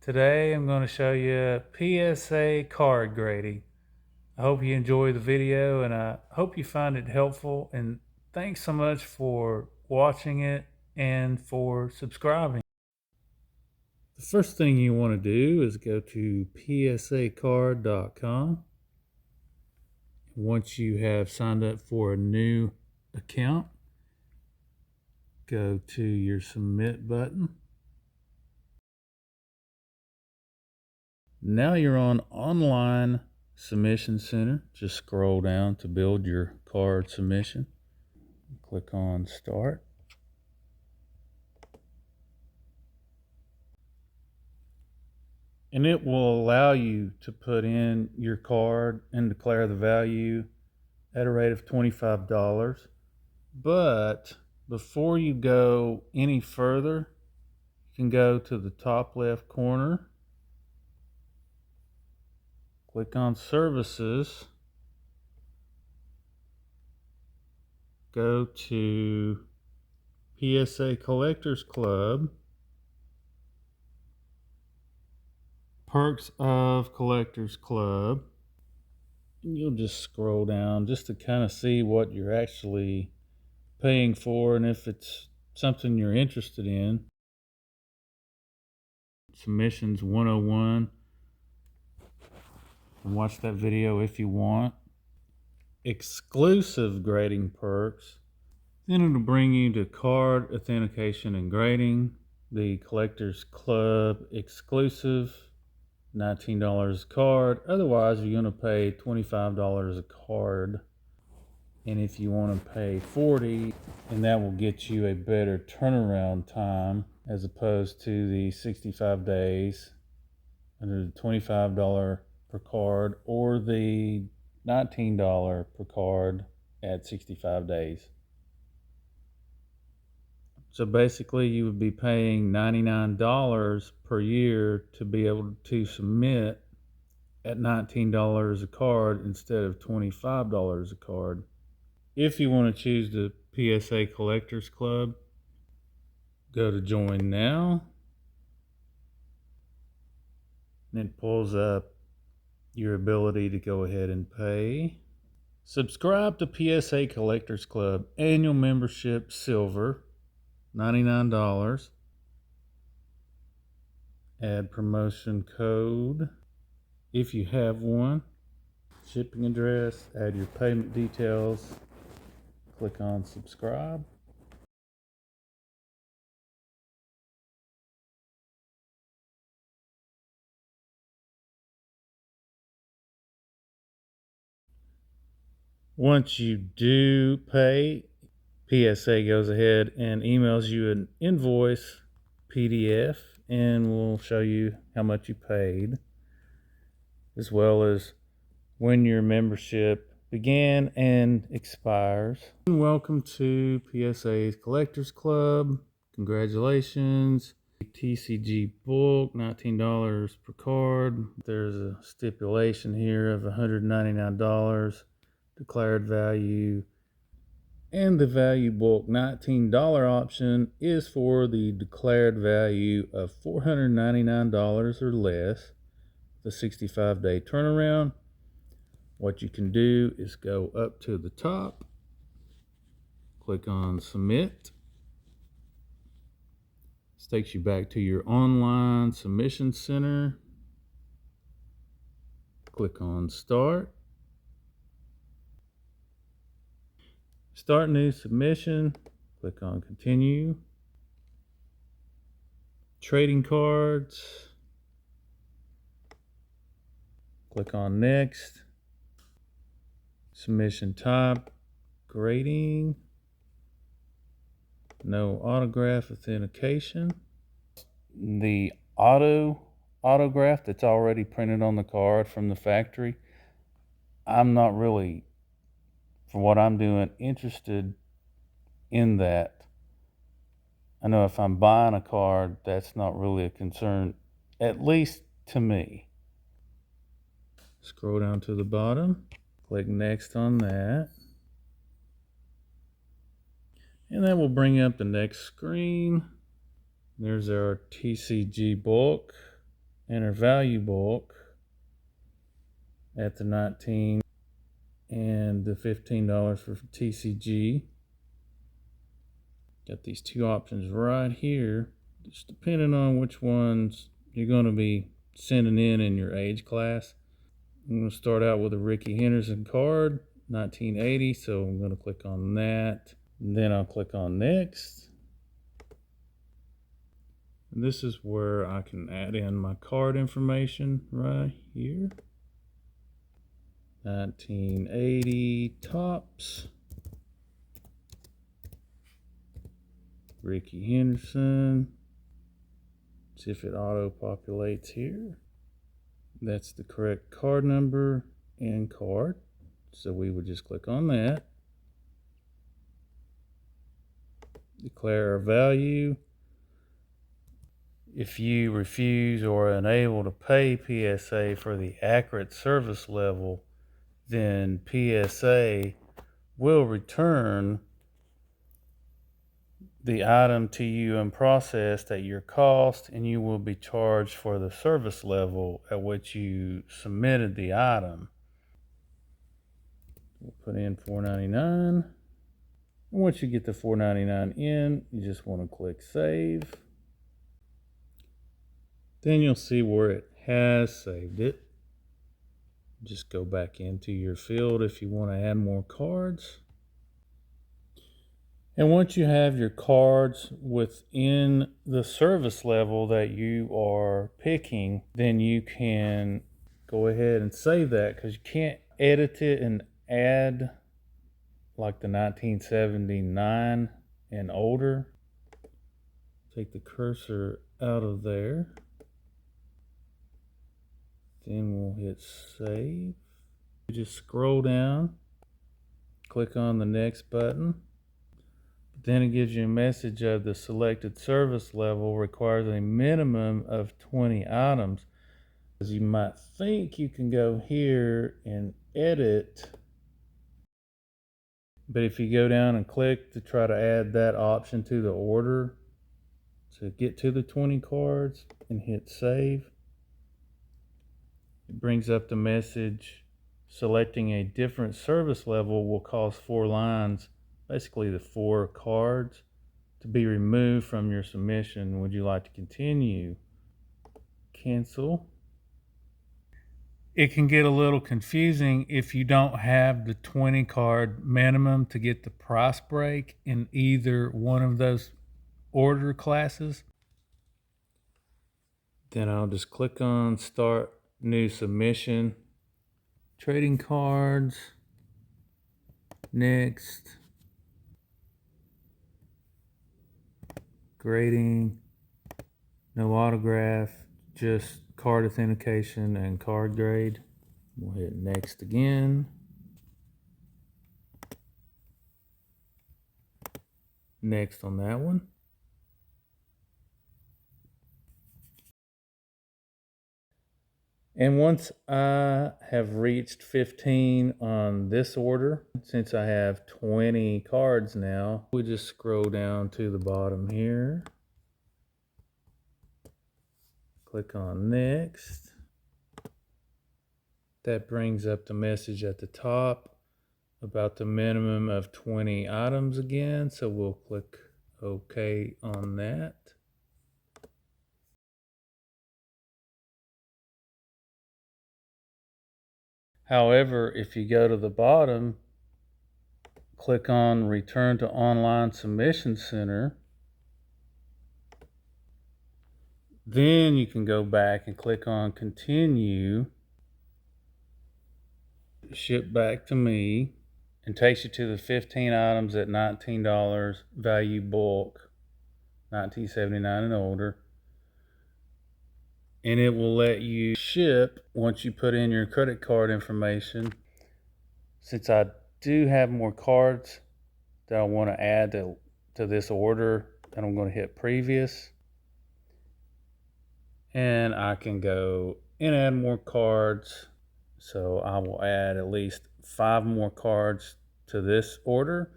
Today I'm going to show you PSA card grading. I hope you enjoy the video and I hope you find it helpful, and thanks so much for watching it and for subscribing. The first thing you want to do is go to psacard.com. Once you have signed up for a new account, go to your submit button. Now you're on Online Submission Center. Just scroll down to build your card submission. Click on Start. And it will allow you to put in your card and declare the value at a rate of $25. But before you go any further, you can go to the top left corner, click on Services, go to PSA Collectors Club, Perks of Collectors Club, and you'll just scroll down just to kind of see what you're actually paying for and if it's something you're interested in. Submissions 101. And watch that video if you want. Exclusive grading perks. Then it'll bring you to card authentication and grading. The Collectors Club exclusive, $19 a card. Otherwise, you're going to pay $25 a card. And if you want to pay $40, and that will get you a better turnaround time as opposed to the 65 days under the $25 per card, or the $19 per card at 65 days. So basically you would be paying $99 per year to be able to submit at $19 a card instead of $25 a card. If you want to choose the PSA Collectors Club, go to Join Now. And it pulls up your ability to go ahead and pay. Subscribe to PSA Collectors Club. Annual membership Silver, $99. Add promotion code if you have one. Shipping address, add your payment details. Click on subscribe. Once you do pay, PSA goes ahead and emails you an invoice PDF, and we'll show you how much you paid, as well as when your membership began and expires. Welcome to PSA's Collectors Club. Congratulations. TCG book, $19 per card. There's a stipulation here of $199 declared value, and the value bulk $19 option is for the declared value of $499 or less. The 65-day turnaround. What you can do is go up to the top, click on Submit. This takes you back to your Online Submission Center. Click on Start. Start new submission. Click on Continue. Trading cards. Click on Next. Submission type, grading. No autograph authentication. The autograph that's already printed on the card from the factory, I'm not really, for what I'm doing, interested in that. I know if I'm buying a card, that's not really a concern, at least to me. Scroll down to the bottom, click Next on that. And that will bring up the next screen. There's our TCG bulk. enter value bulk at the 19 and the $15 for TCG. Got these two options right here, just depending on which ones you're going to be sending in your age class. I'm going to start out with a Ricky Henderson card, 1980, so I'm going to click on that. And then I'll click on next. And this is where I can add in my card information right here. 1980 Topps. Ricky Henderson. See if it auto-populates here. That's the correct card number and card. So we would just click on that. Declare our value. If you refuse or are unable to pay PSA for the accurate service level, then PSA will return the item to you and processed at your cost, and you will be charged for the service level at which you submitted the item. We'll put in $4.99. And once you get the $4.99 in, you just want to click Save. Then you'll see where it has saved it. Just go back into your field if you want to add more cards. And once you have your cards within the service level that you are picking, then you can go ahead and save that, because you can't edit it and add like the 1979 and older. Take the cursor out of there. Then we'll hit save. You just scroll down, click on the next button. Then it gives you a message of the selected service level requires a minimum of 20 items. As you might think you can go here and edit, but if you go down and click to try to add that option to the order to get to the 20 cards and hit save, it brings up the message selecting a different service level will cause 4 lines, basically the 4 cards, to be removed from your submission. Would you like to continue? Cancel. It can get a little confusing if you don't have the 20 card minimum to get the price break in either one of those order classes. Then I'll just click on Start New Submission. Trading cards. Next. Grading. No autograph, just card authentication and card grade. We'll hit next again. Next on that one. And once I have reached 15 on this order, since I have 20 cards now, we just scroll down to the bottom here. Click on next. That brings up the message at the top about the minimum of 20 items again. So we'll click OK on that. However, if you go to the bottom, click on Return to Online Submission Center, then you can go back and click on Continue, ship back to me, and takes you to the 15 items at $19 value bulk, 1979 and older. And it will let you ship once you put in your credit card information. Since I do have more cards that I want to add to this order, and I'm going to hit previous. And I can go and add more cards. So I will add at least 5 more cards to this order.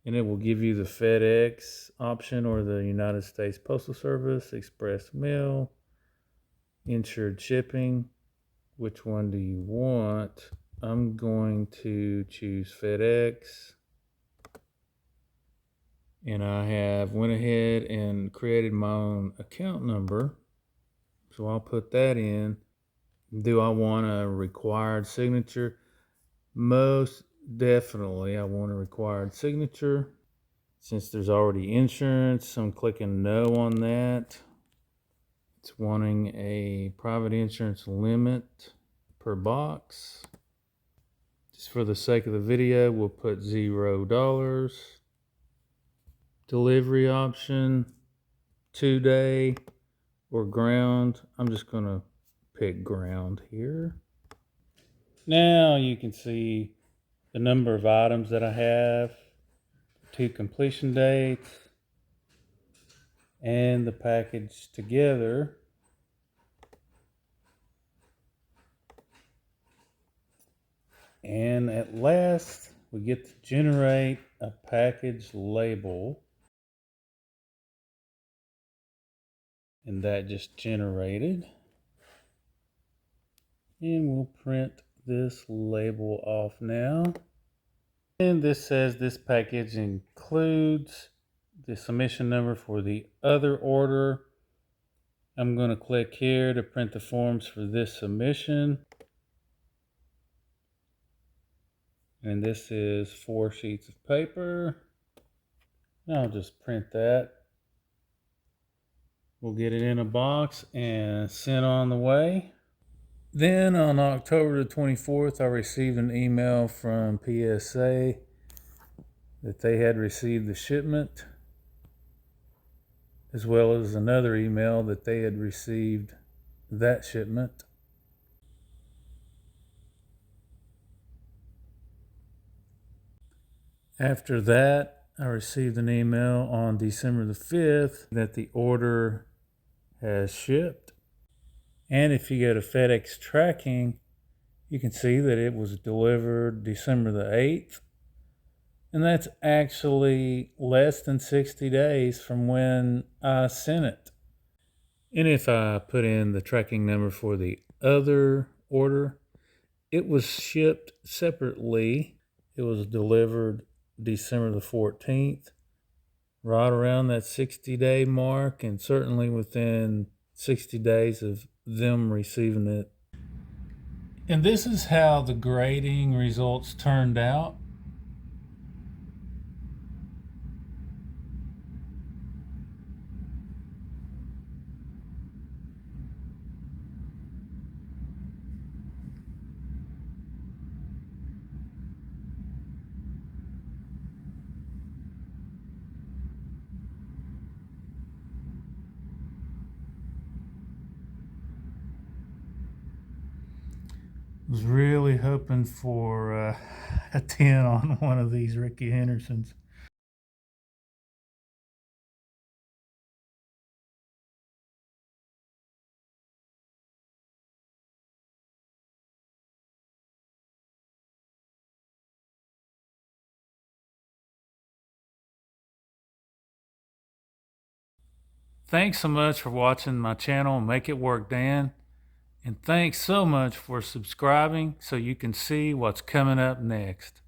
And it will give you the FedEx option or the United States Postal Service, Express Mail, insured shipping. Which one do you want? I'm going to choose FedEx. And I have went ahead and created my own account number. So I'll put that in. Do I want a required signature? Most definitely I want a required signature. Since there's already insurance, I'm clicking no on that. It's wanting a private insurance limit per box. Just for the sake of the video, we'll put $0. Delivery option, 2-day or ground. I'm just gonna pick ground here. Now you can see the number of items that I have, 2 completion dates, and the package together. And at last, we get to generate a package label. And that just generated. And we'll print this label off now. And this says this package includes the submission number for the other order. I'm going to click here to print the forms for this submission. And this is 4 sheets of paper. I'll just print that. We'll get it in a box and sent on the way. Then on October the 24th, I received an email from PSA that they had received the shipment, as well as another email that they had received that shipment. After that, I received an email on December the 5th that the order has shipped. And if you go to FedEx tracking, you can see that it was delivered December the 8th. And that's actually less than 60 days from when I sent it. And if I put in the tracking number for the other order, it was shipped separately. It was delivered December the 14th, right around that 60-day mark, and certainly within 60 days of them receiving it. And this is how the grading results turned out. Was really hoping for a 10 on one of these Ricky Hendersons. Thanks so much for watching my channel, Make It Work Dan. And thanks so much for subscribing so you can see what's coming up next.